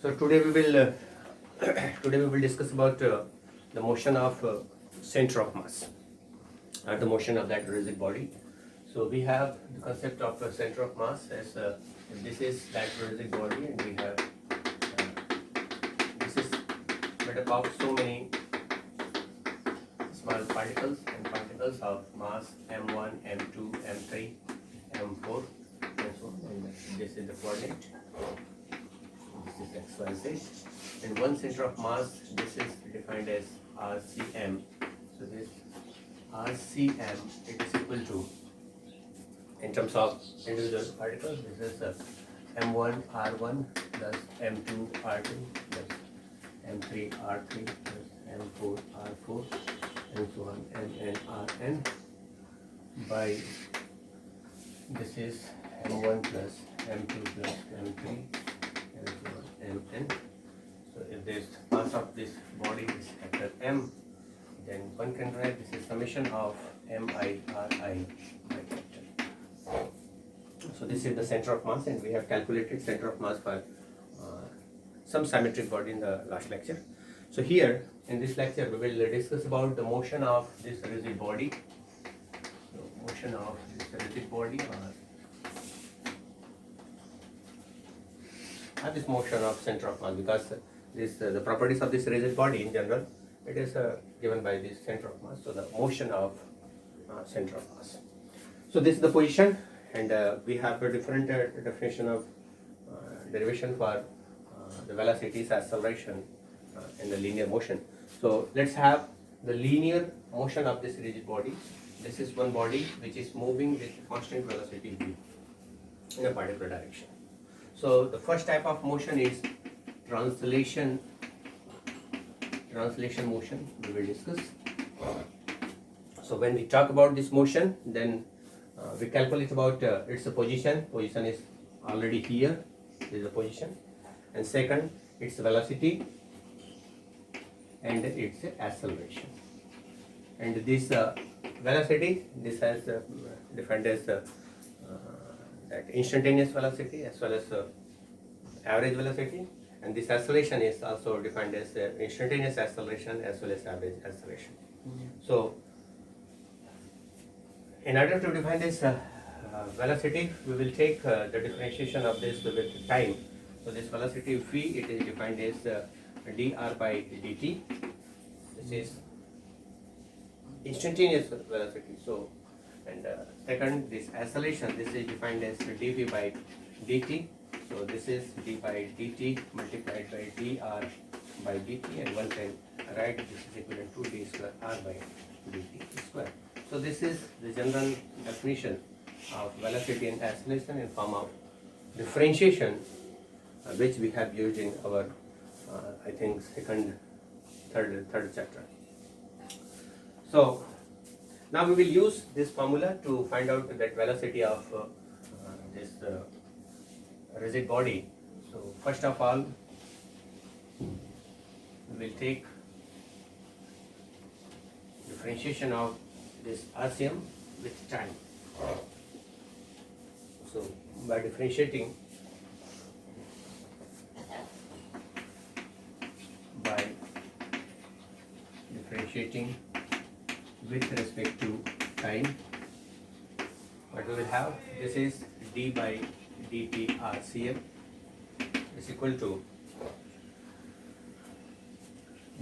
So today we will discuss about the motion of center of mass, or the motion of that rigid body. So we have the concept of center of mass as this is that rigid body, and we have this is made up of so many small particles of mass m1, m2, m3, m4, and so on. And this is the coordinate. This is x, y, z. And one center of mass, this is defined as RCM. So this RCM, it is equal to, in terms of individual particles, this is M1 R1 plus M2 R2 plus M3 R3 plus M4 R4 and so on, Mn Rn by this is M1 plus M2 plus M3 and so on, Mn. So if this mass of this body is capital M, then one can write this is summation of Mi Ri by capital. So this is the center of mass, and we have calculated center of mass for some symmetric body in the last lecture. So here in this lecture we will discuss about the motion of this rigid body. So motion of this rigid body, or this motion of center of mass, because this the properties of this rigid body in general, it is given by this center of mass. So the motion of center of mass. So this is the position, and we have a different definition of derivation for the velocities, acceleration, and the linear motion. So let's have the linear motion of this rigid body. This is one body which is moving with constant velocity v in a particular direction. So the first type of motion is translation motion we will discuss. So when we talk about this motion, then we calculate about its position. Position is already here. This is the position. And second, its velocity and its acceleration. And this velocity, this has defined as that instantaneous velocity as well as average velocity. And this acceleration is also defined as instantaneous acceleration as well as average acceleration. So in order to define this velocity, we will take the differentiation of this with time. So this velocity v, it is defined as dr by dt. This is instantaneous velocity. So, and second, this acceleration, this is defined as dv by dt. So this is d by dt multiplied by dr by dt, and one can write this is equivalent to d square r by dt square. So this is the general definition of velocity and acceleration in form of differentiation, which we have used in our I think third chapter. So now we will use this formula to find out that velocity of this rigid body. So first of all, we will take differentiation of this RCM with time. So by differentiating with respect to time, what we will have, this is d by dt RCM is equal to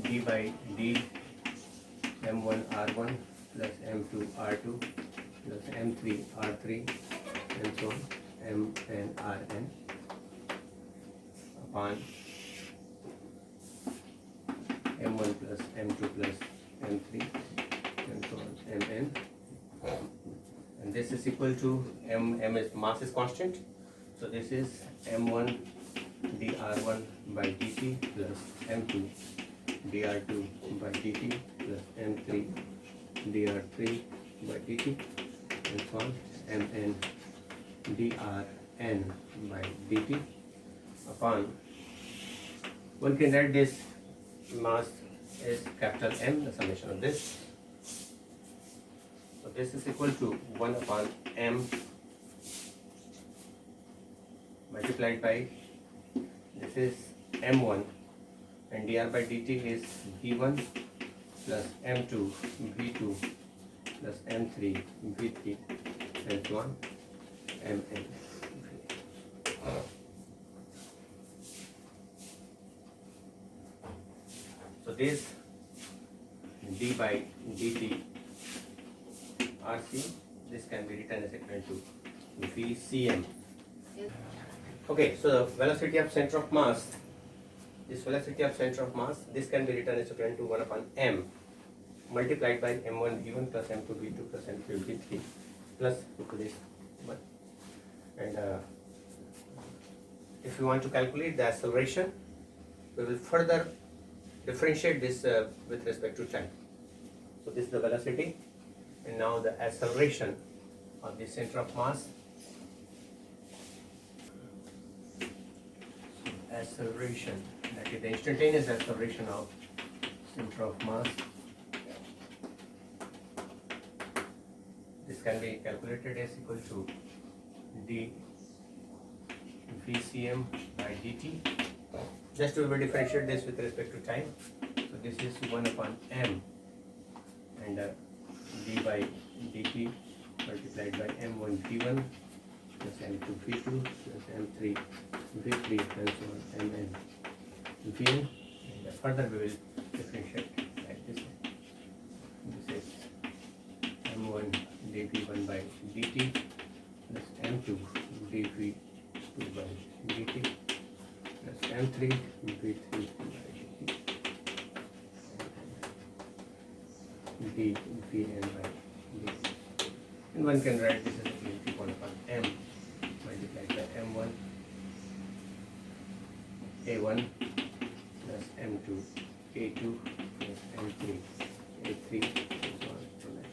d by d m1 r1 plus m2 r2 plus m3 r3 and so on, mn rn upon m1 plus m2 plus m3 and so on, mn, and this is equal to m is mass is constant, so this is m1 dr1 by dt plus m2 dr2 by dt plus m3 dr3 by dt and so on, mn drn by dt upon, one can write this mass is capital M, the summation of this. So this is equal to 1 upon m multiplied by, this is m1 and dr by dt is v1 plus m2 v2 plus m3 v3 and so on mn. So this d by dt RC, this can be written as equal to VCM. Okay, so the velocity of center of mass, this velocity of center of mass, this can be written as equal to 1 upon m multiplied by m1 v1 plus m2 v2 plus m3 v3 plus this one. And if you want to calculate the acceleration, we will further differentiate this with respect to time. So this is the velocity, and now the acceleration of the center of mass. Acceleration, that is the instantaneous acceleration of center of mass. This can be calculated as equal to d VCM by dt. Just to differentiate this with respect to time. So this is 1 upon m and d by dt multiplied by m1 v1 plus m2 v2 plus m3 v3 and so on mn vn, and further we will differentiate like this. This is m1 dv1 by dt plus m2 dv2 by dt plus m3 v3 by dt d vn by dt. And one can write this as a 1 upon m multiplied by m1 a1 plus m2 a2 plus m3 a3 and so on to that.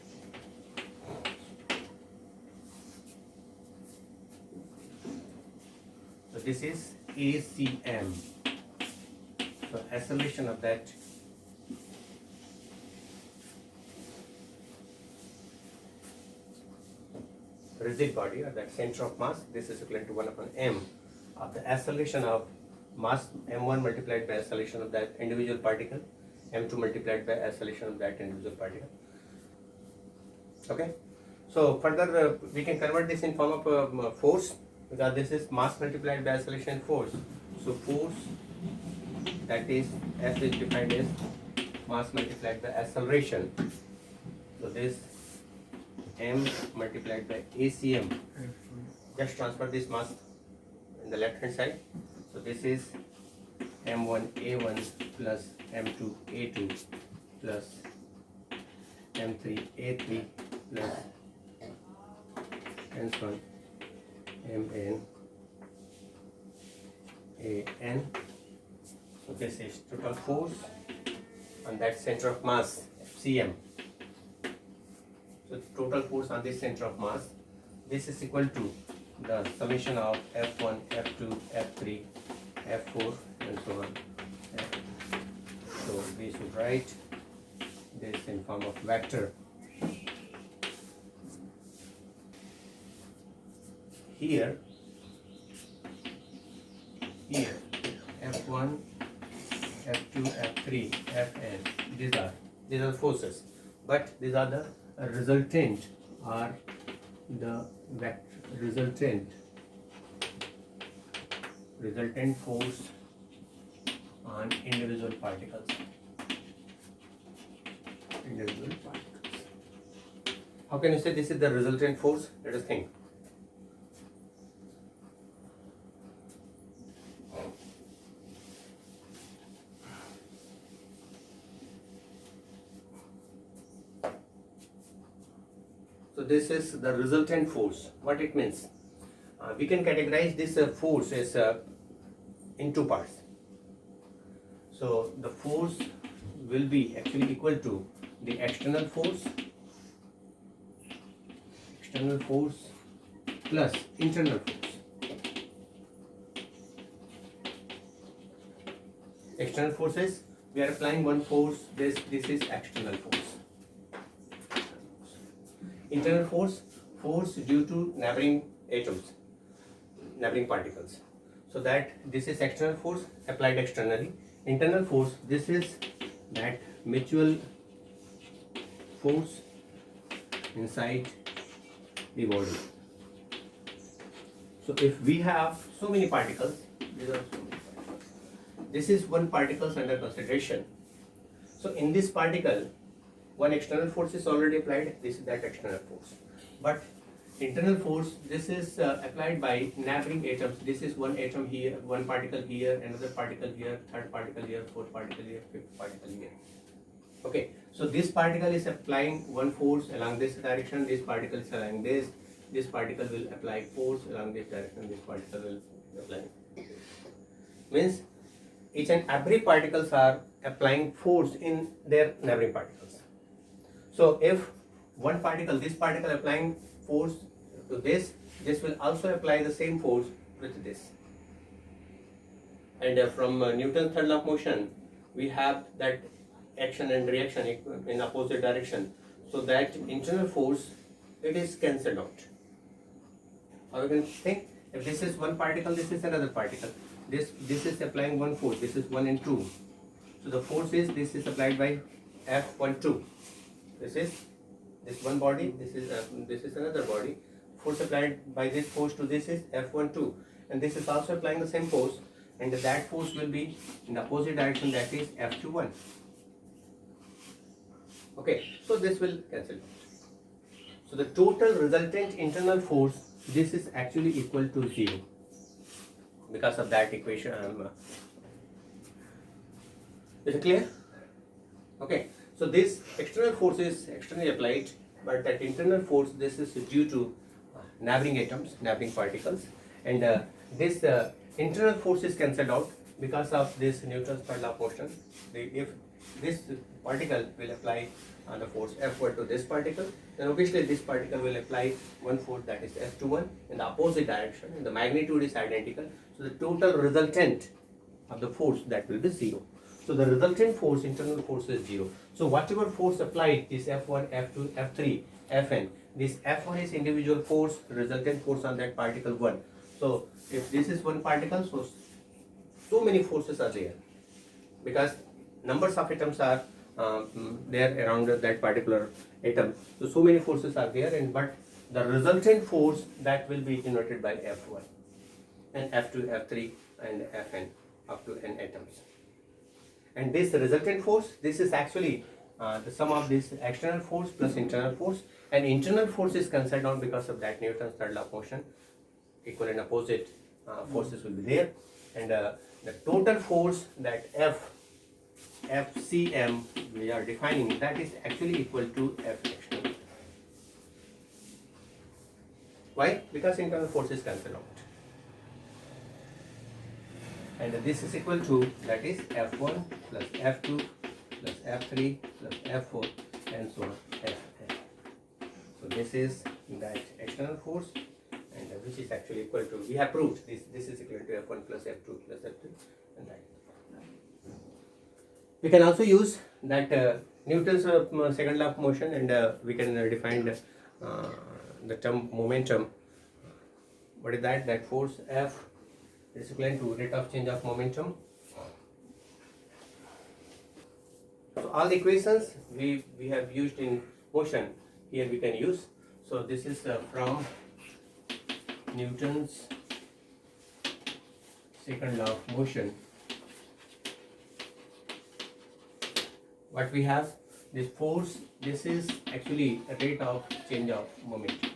So this is ACM. So acceleration of that rigid body or that center of mass, this is equivalent to 1 upon m of the acceleration of mass m1 multiplied by acceleration of that individual particle, m2 multiplied by acceleration of that individual particle. Okay, so further we can convert this in form of force, because this is mass multiplied by acceleration force. So force, that is F is defined as mass multiplied by acceleration. So this m multiplied by ACM. Just transfer this mass in the left hand side. So this is m1a1 plus m2a2 plus m3a3 plus and so on mn an. So this is total force on that center of mass Cm. So total force on this center of mass, this is equal to the summation of F1, F2, F3, F4 and so on. So we should write this in form of vector. Here F1, F2, F3, Fn, these are forces, but these are the resultant or the resultant force on individual particles. How can you say this is the resultant force? Let us think. So this is the resultant force. What it means? We can categorize this force as in two parts. So the force will be actually equal to the external force plus internal force. External forces, we are applying one force. This is external force. Internal force due to neighboring atoms, neighboring particles. So that this is external force applied externally. Internal force, this is that mutual force inside the body. So if we have so many particles, these are so many particles. This is one particles under consideration. So in this particle, one external force is already applied. This is that external force. But internal force, this is applied by neighboring atoms. This is one atom here, one particle here, another particle here, third particle here, fourth particle here, fifth particle here. Okay, so this particle is applying one force along this direction, this particle is along this particle will apply force along this direction, this particle will apply. Means each and every particles are applying force in their neighboring particles. So if one particle, this particle applying force to this will also apply the same force with this. And from Newton's third law of motion, we have that action and reaction in opposite direction. So that internal force, it is cancelled out. Or you can think, if this is one particle, this is another particle. This is applying one force. This is 1 and 2. So the force is, this is applied by F12. This is this one body. This is another body. Force applied by this force to this is F12, and this is also applying the same force, and that force will be in the opposite direction. That is F21. Okay, so this will cancel out. So the total resultant internal force, this is actually equal to 0 because of that equation. Is it clear? Okay, so this external force is externally applied, but that internal force, this is due to neighboring atoms, neighboring particles, and this internal force is cancelled out because of this Newton's third law of motion. If this particle will apply the force F1 to this particle, then obviously this particle will apply one force, that is F21, in the opposite direction, and the magnitude is identical. So the total resultant of the force, that will be 0. So the resultant force, internal force, is 0. So whatever force applied is F1, F2, F3, Fn. This F1 is individual force, resultant force on that particle 1. So if this is one particle, so many forces are there because numbers of atoms are there around that particular atom. So many forces are there, and but the resultant force, that will be denoted by F1 and F2, F3 and Fn up to n atoms. And this resultant force, this is actually the sum of this external force plus internal force, and internal force is cancelled out because of that Newton's third law of motion. Equal and opposite forces will be there, and the total force, that FCM we are defining, that is actually equal to F external. Why? Because internal force is cancelled out. And this is equal to, that is F1 plus F2 plus F3 plus F4 and so on, Fn. So this is that external force, and which is actually equal to, we have proved this is equal to F1 plus F2 plus F3 and that. We can also use that Newton's second law of motion, and we can define the term momentum. What is that? That force F is equivalent to rate of change of momentum. So all the equations we have used in motion, here we can use. So this is from Newton's second law of motion. What we have, this force, this is actually a rate of change of momentum.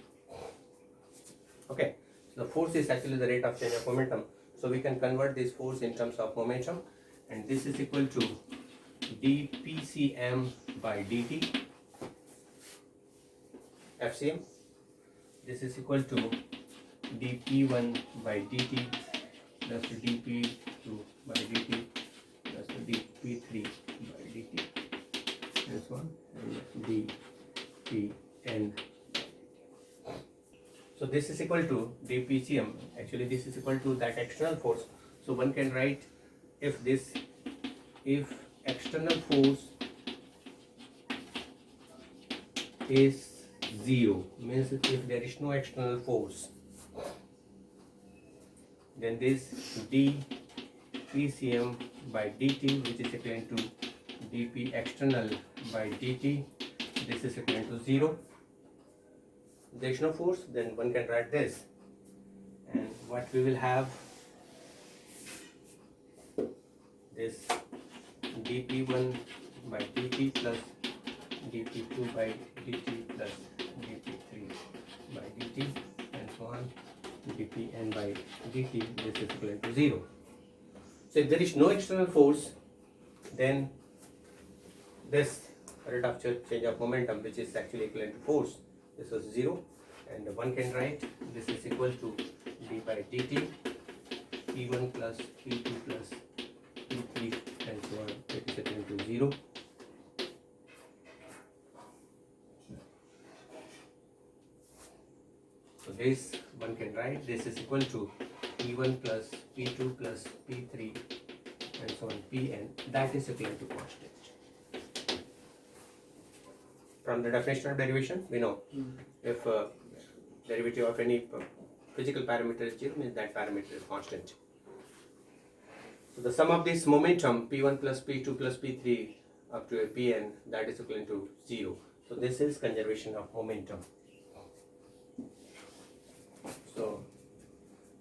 Okay, so the force is actually the rate of change of momentum. So we can convert this force in terms of momentum, and this is equal to dPcm by dt FCM. This is equal to dP1 by dt plus dP2 by dt plus dP3 by dt, and so on, and dPn. So this is equal to dPcm. Actually this is equal to that external force. So one can write, if external force is 0, means if there is no external force, then this d PCM by dt, which is equivalent to dP external by dt, this is equivalent to 0. There is no force, then one can write this, and what we will have, this dP1 by dt plus dP2 by dt plus dP3 by dt and so on, dPn by dt, this is equivalent to 0. So if there is no external force, then this rate of change of momentum, which is actually equivalent to force, this was 0, and one can write this is equal to d by dt, p1 plus p2 plus p3 and so on, it is equivalent to 0. So this one can write this is equal to p1 plus p2 plus p3 and so on, pn, that is equivalent to constant. From the definition of derivation, we know if derivative of any physical parameter is 0, means that parameter is constant. So the sum of this momentum p1 plus p2 plus p3 up to a pn, that is equivalent to 0. So this is conservation of momentum. So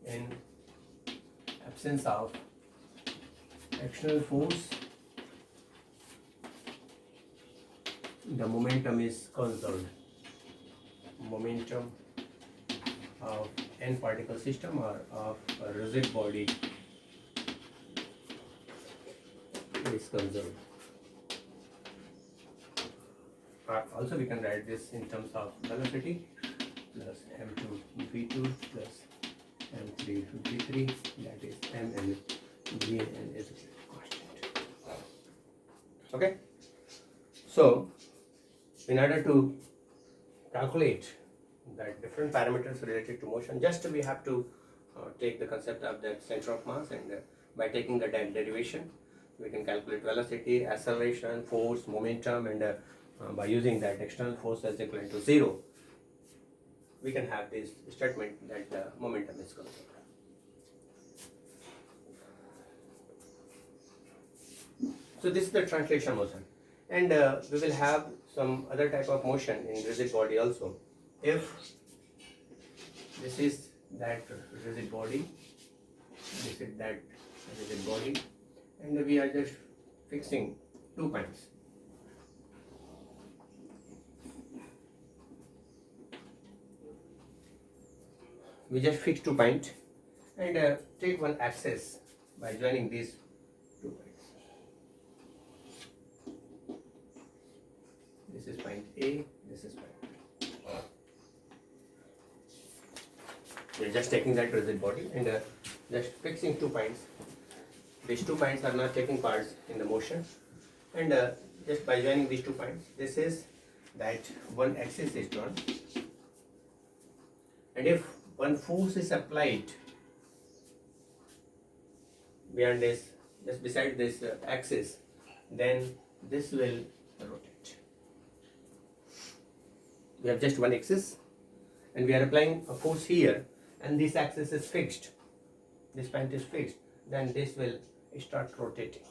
in absence of external force, the momentum is conserved. Momentum of n particle system or of a rigid body is conserved. Also we can write this in terms of velocity plus m2 v2 plus m3 v3, that is m and g and is constant. Okay, so in order to calculate that different parameters related to motion, just we have to take the concept of that center of mass, and by taking the derivation we can calculate velocity, acceleration, force, momentum, and by using that external force as equivalent to 0, we can have this statement that the momentum is conserved. So this is the translation motion, and we will have some other type of motion in rigid body also. If this is that rigid body, this is that rigid body, and we are just fixing 2 points. We just fix 2 points and take one axis by joining these 2 points. This is point A, this is point B. We are just taking that rigid body and just fixing 2 points. These 2 points are not taking parts in the motion, and just by joining these 2 points, this is that one axis is drawn, and if one force is applied beyond this, just beside this axis, then this will rotate. We have just one axis and we are applying a force here, and this axis is fixed, this point is fixed, then this will start rotating,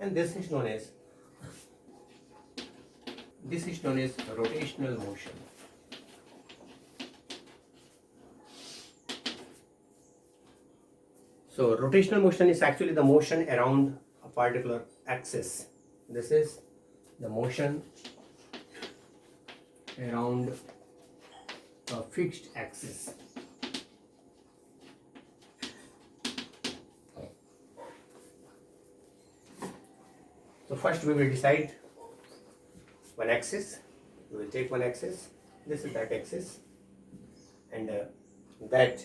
and this is known as rotational motion. So rotational motion is actually the motion around a particular axis. This is the motion around a fixed axis. So first we will decide one axis. We will take one axis. This is that axis, and that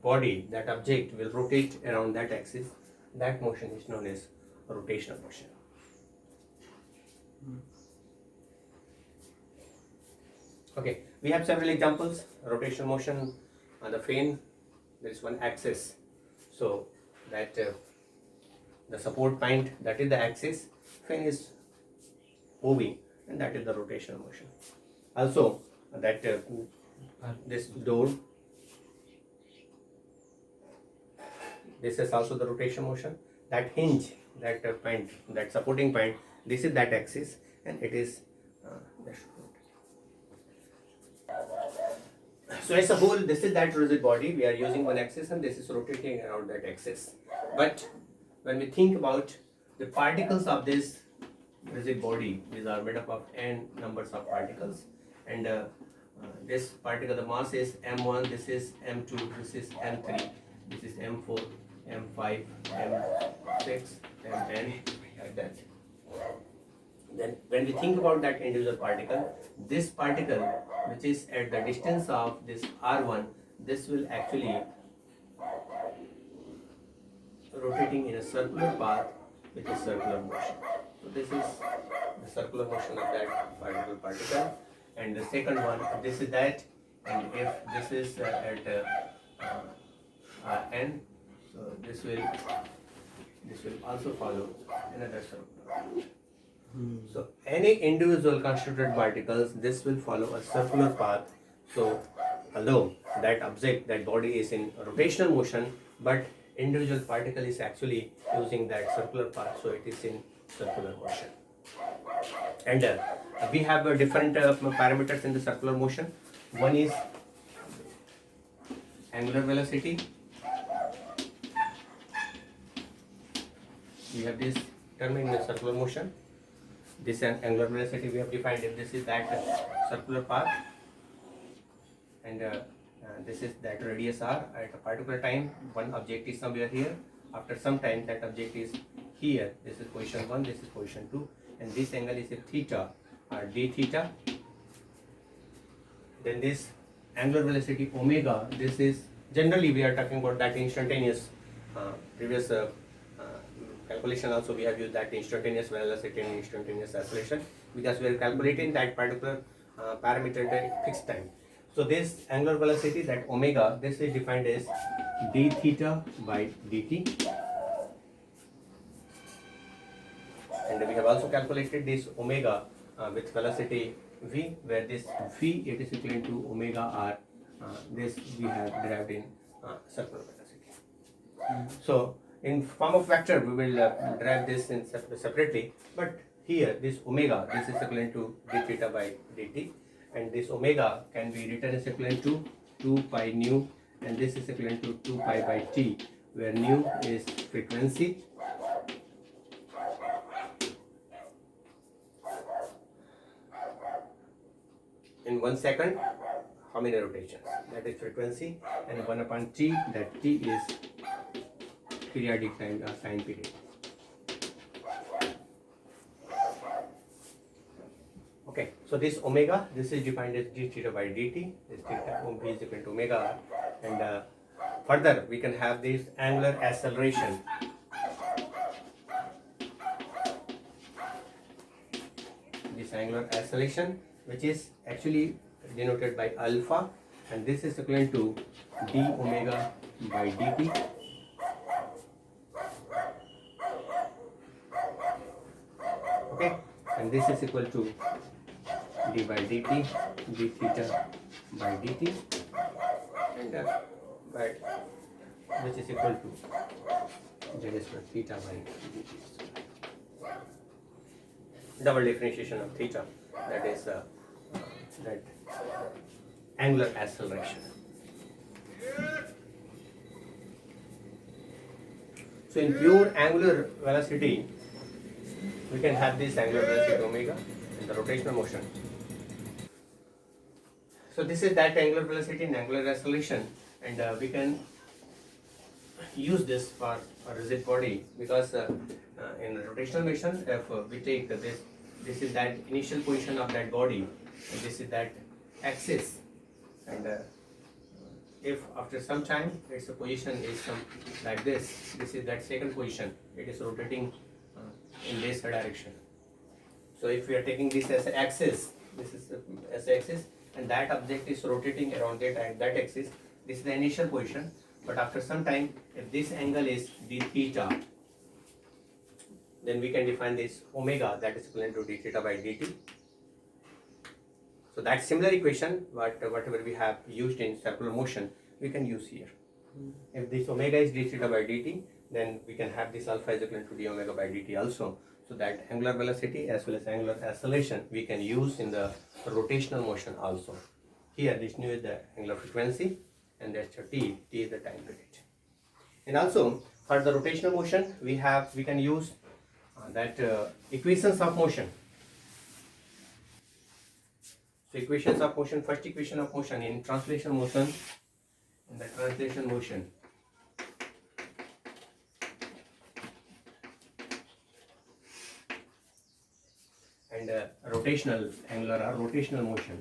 body, that object will rotate around that axis. That motion is known as rotational motion. Okay, we have several examples. Rotational motion on the fan, there is one axis, so that the support point, that is the axis, fan is moving, and that is the rotational motion. Also that this door, This is also the rotation motion. That hinge, that point, that supporting point, this is that axis, and it is that should rotate. So as a whole, this is that rigid body. We are using one axis, and this is rotating around that axis. But when we think about the particles of this rigid body, these are made up of n numbers of particles, and this particle, the mass is m1, this is m2, this is m3, this is m4, m5, m6, mn, like that. Then when we think about that individual particle, this particle which is at the distance of this r1, this will actually rotating in a circular path with a circular motion. So this is the circular motion of that particle. And the second one, this is that, and if this is at n, so this will also follow another circle. So any individual constituted particles, this will follow a circular path. So although that object, that body is in rotational motion, but individual particle is actually using that circular path, so it is in circular motion. And we have different parameters in the circular motion. One is angular velocity. We have this term in the circular motion. This angular velocity we have defined, if this is that circular path, and this is that radius r. At a particular time, one object is somewhere here. After some time, that object is here. This is position 1, this is position 2, and this angle is a theta or d theta. Then this angular velocity omega, this is generally we are talking about that instantaneous. Previous calculation also we have used that instantaneous velocity and instantaneous acceleration, because we are calculating that particular parameter at a fixed time. So this angular velocity, that omega, this is defined as d theta by dt. And we have also calculated this omega with velocity v, where this v, it is equivalent to omega r. This we have derived in circular velocity. So in form of vector, we will derive this in separately, but here this omega, this is equivalent to d theta by dt, and this omega can be written as equivalent to 2 pi nu, and this is equivalent to 2 pi by t, where nu is frequency, in 1 second how many rotations, that is frequency, and 1 upon t, that t is periodic time or time period. Okay, so this omega, this is defined as d theta by dt. This theta v is equal to omega r, and further we can have this angular acceleration. This angular acceleration, which is actually denoted by alpha, and this is equivalent to d omega by dt. Okay, and this is equal to d by dt, d theta by dt, and which is equal to z square theta by dt. Double differentiation of theta, that is that angular acceleration. So in pure angular velocity, we can have this angular velocity omega in the rotational motion. So this is that angular velocity and angular acceleration, and we can use this for a rigid body, because in the rotational motion, if we take this is that initial position of that body, and this is that axis, and if after some time its position is like this is that second position, it is rotating in this direction. So if we are taking this as an axis, this is as axis, and that object is rotating around that axis, this is the initial position. But after some time, if this angle is d theta, then we can define this omega, that is equivalent to d theta by dt. So that similar equation, whatever we have used in circular motion, we can use here. If this omega is d theta by dt, then we can have this alpha is equivalent to d omega by dt also. So that angular velocity as well as angular acceleration we can use in the rotational motion also. Here this nu is the angular frequency and that's your t is the time period. And also for the rotational motion we can use that equations of motion. So equations of motion, first equation of motion in translation motion, in the translation motion. And rotational angular or rotational motion.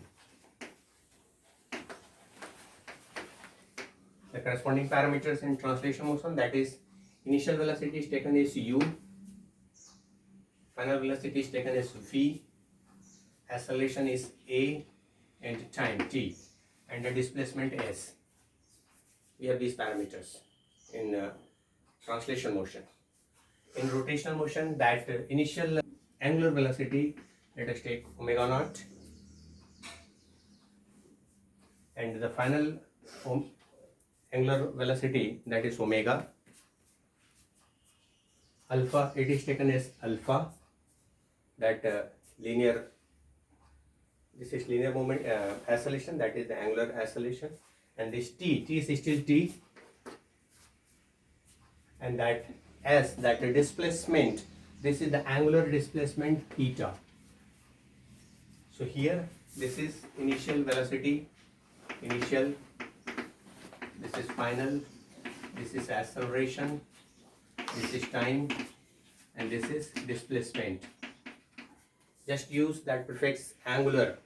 The corresponding parameters in translation motion, that is initial velocity is taken as u, final velocity is taken as v, acceleration is a, and time t, and the displacement s. We have these parameters in translation motion. In rotational motion, that initial angular velocity, let us take omega naught, and the final angular velocity, that is omega. Alpha, it is taken as alpha, that linear, this is linear moment acceleration, that is the angular acceleration, and this t is still t, and that s, that displacement, this is the angular displacement theta. So here this is initial velocity, initial, this is final, this is acceleration, this is time, and this is displacement. Just use that prefix angular.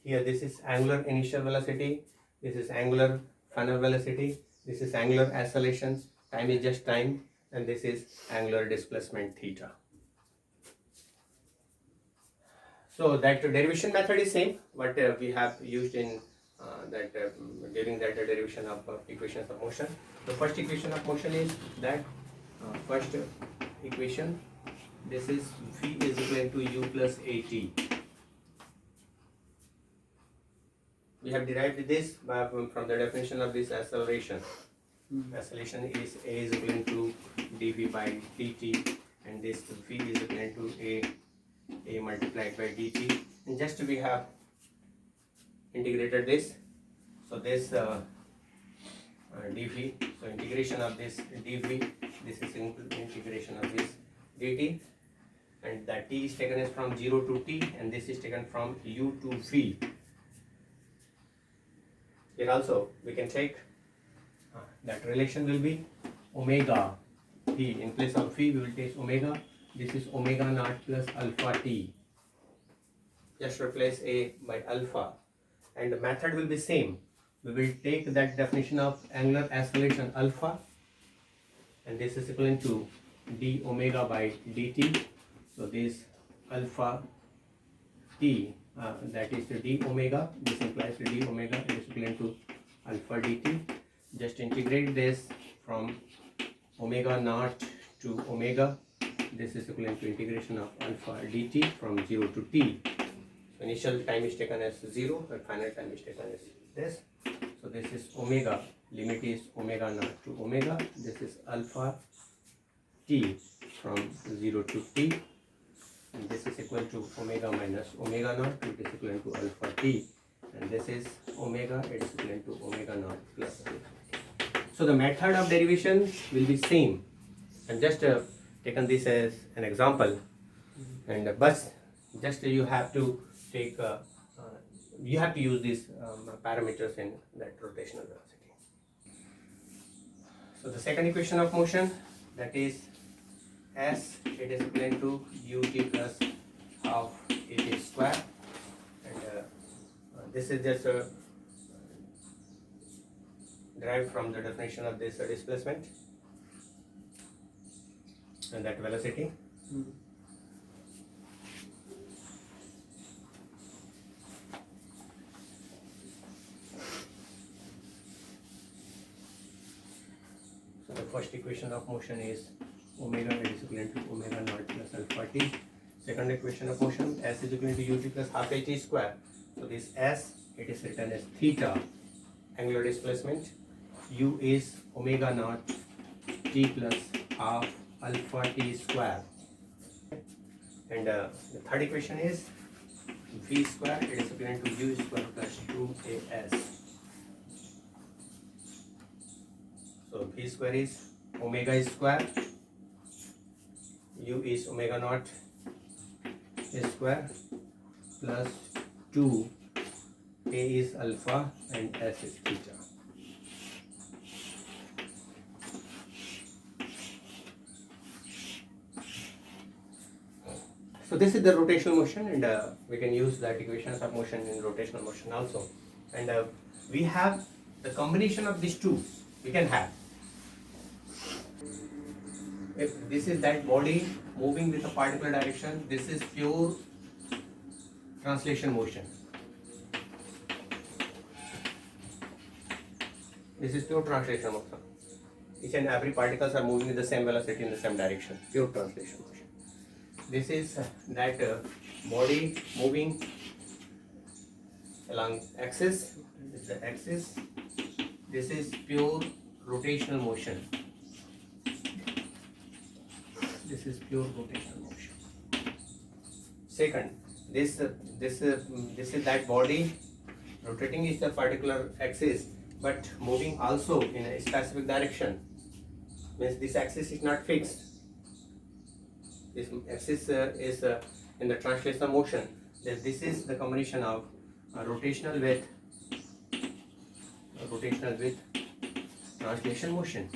Here this is angular initial velocity, this is angular final velocity, this is angular acceleration, time is just time, and this is angular displacement theta. So that derivation method is same, but we have used in during that derivation of equations of motion. The first equation of motion is that first equation, this is v is equal to u plus at. We have derived this from the definition of this acceleration. Acceleration is a is equal to dv by dt, and this v is equal to a multiplied by dt, and just we have integrated this. So this dv, so integration of this dv, this is integration of this dt, and that t is taken as from 0 to t, and this is taken from u to v. Here also we can take that relation will be omega t. In place of v we will take omega. This is omega naught plus alpha t. Just replace a by alpha, and the method will be same. We will take that definition of angular acceleration alpha, and this is equivalent to d omega by dt. So this alpha t, that is the d omega, this implies the d omega is equivalent to alpha dt. Just integrate this from omega naught to omega. This is equivalent to integration of alpha dt from 0 to t. So initial time is taken as 0 and final time is taken as this. So this is omega, limit is omega naught to omega. This is alpha t from 0 to t, and this is equal to omega minus omega naught, it is equivalent to alpha t, and this is omega, it is equivalent to omega naught plus alpha t. So the method of derivation will be same, and just taken this as an example, and but just you have to take you have to use these parameters in that rotational velocity. So the second equation of motion, that is s, it is equivalent to ut plus half at square, and this is just derived from the definition of this displacement and that velocity. So the first equation of motion is omega is equivalent to omega naught plus alpha t. Second equation of motion, s is equivalent to ut plus half at square. So this s, it is written as theta, angular displacement, u is omega naught t plus half alpha t square. And the third equation is v square, it is equivalent to u square plus 2as. So v square is omega square, u is omega naught square plus 2, a is alpha and s is theta. So this is the rotational motion, and we can use that equations of motion in rotational motion also. And we have the combination of these two we can have. If this is that body moving with a particular direction, this is pure translation motion. This is pure translation motion. Each and every particles are moving with the same velocity in the same direction. Pure translation motion. This is that body moving along axis. This is the axis. This is pure rotational motion. This is pure rotational motion. Second, this is that body rotating is the particular axis, but moving also in a specific direction. Means this axis is not fixed. This axis is in the translational motion. This is the combination of rotational with translation motion.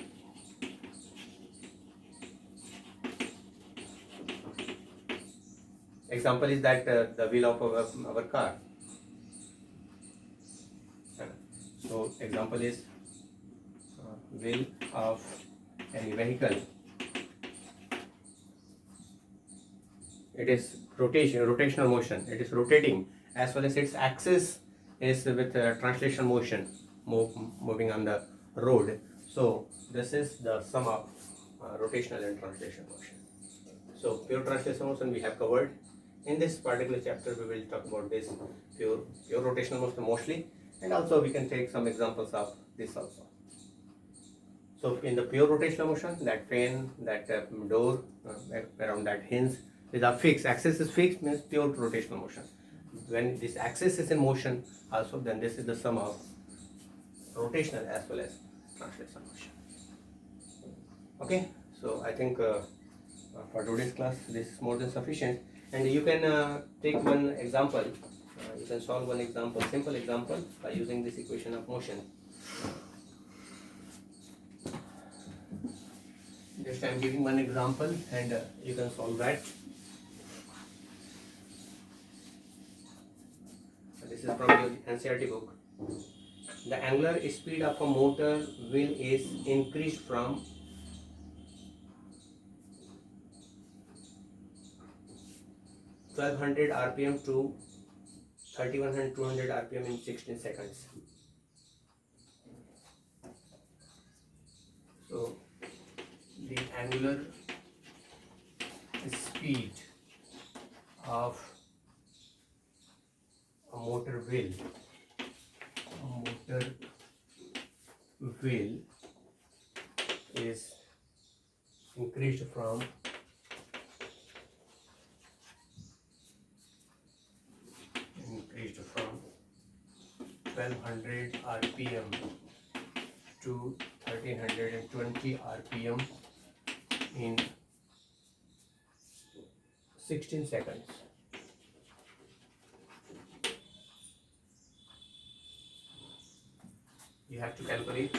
Example is that the wheel of our car. So example is wheel of any vehicle. It is rotational motion. It is rotating, as well as its axis is with translation motion, moving on the road. So this is the sum of rotational and translation motion. So pure translation motion we have covered. In this particular chapter we will talk about this pure rotational motion mostly, and also we can take some examples of this also. So in the pure rotational motion, that fan, that door around that hinge is a fixed, axis is fixed, means pure rotational motion. When this axis is in motion also, then this is the sum of rotational as well as translation motion. Okay, so I think for today's class this is more than sufficient, and you can take one example, you can solve one example, simple example, by using this equation of motion. Just I am giving one example and you can solve that. This is from your NCERT book. The angular speed of a motor wheel is increased from 1200 RPM to 3100 RPM in 16 seconds. So the angular speed of a motor wheel is increased from 1200 RPM to 1320 RPM in 16 seconds. You have to calculate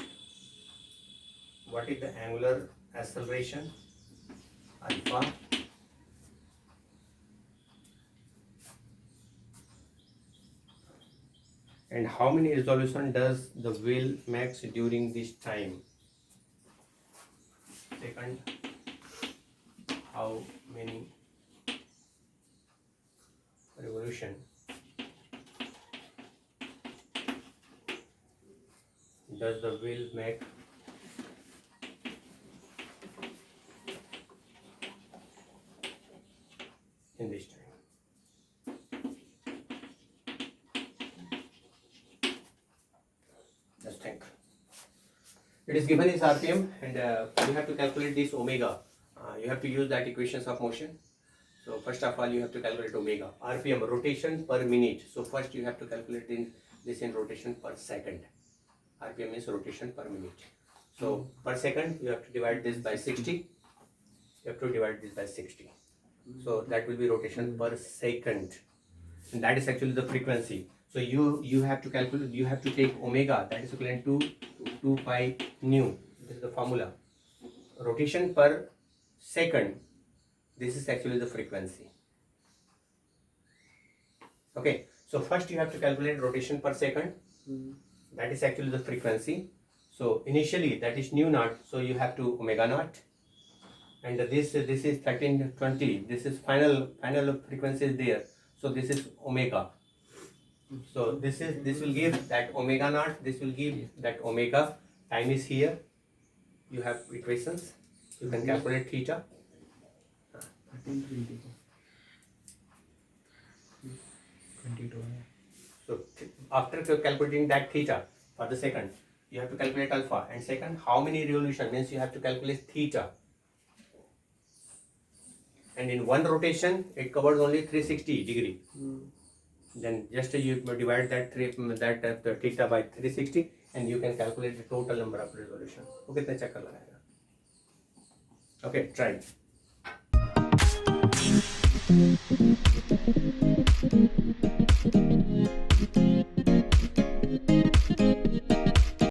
what is the angular acceleration alpha, and how many revolution does the wheel makes during this time. Second, how many revolution does the wheel make in this time. Just think. It is given as RPM, and you have to calculate this omega. You have to use that equations of motion. So first of all, you have to calculate omega. RPM, rotation per minute. So first you have to calculate this in rotation per second. RPM is rotation per minute. So per second, you have to divide this by 60. You have to divide this by 60. So that will be rotation per second. And that is actually the frequency. So you have to calculate, you have to take omega, that is equivalent to 2 pi nu. This is the formula. Rotation per second, this is actually the frequency. Okay, so first you have to calculate rotation per second. That is actually the frequency. So initially that is nu naught, so you have to omega naught. And this is 1320. This is final frequency is there. So this is omega. So this will give that omega naught. This will give that omega. Time is here. You have equations. You can calculate theta. So after calculating that theta for the second, you have to calculate alpha. And second, how many revolution means you have to calculate theta. And in one rotation, it covers only 360 degree. Then just you divide that theta by 360, and you can calculate the total number of revolution. वो कितने चक्कर लगाएगा? Okay, try.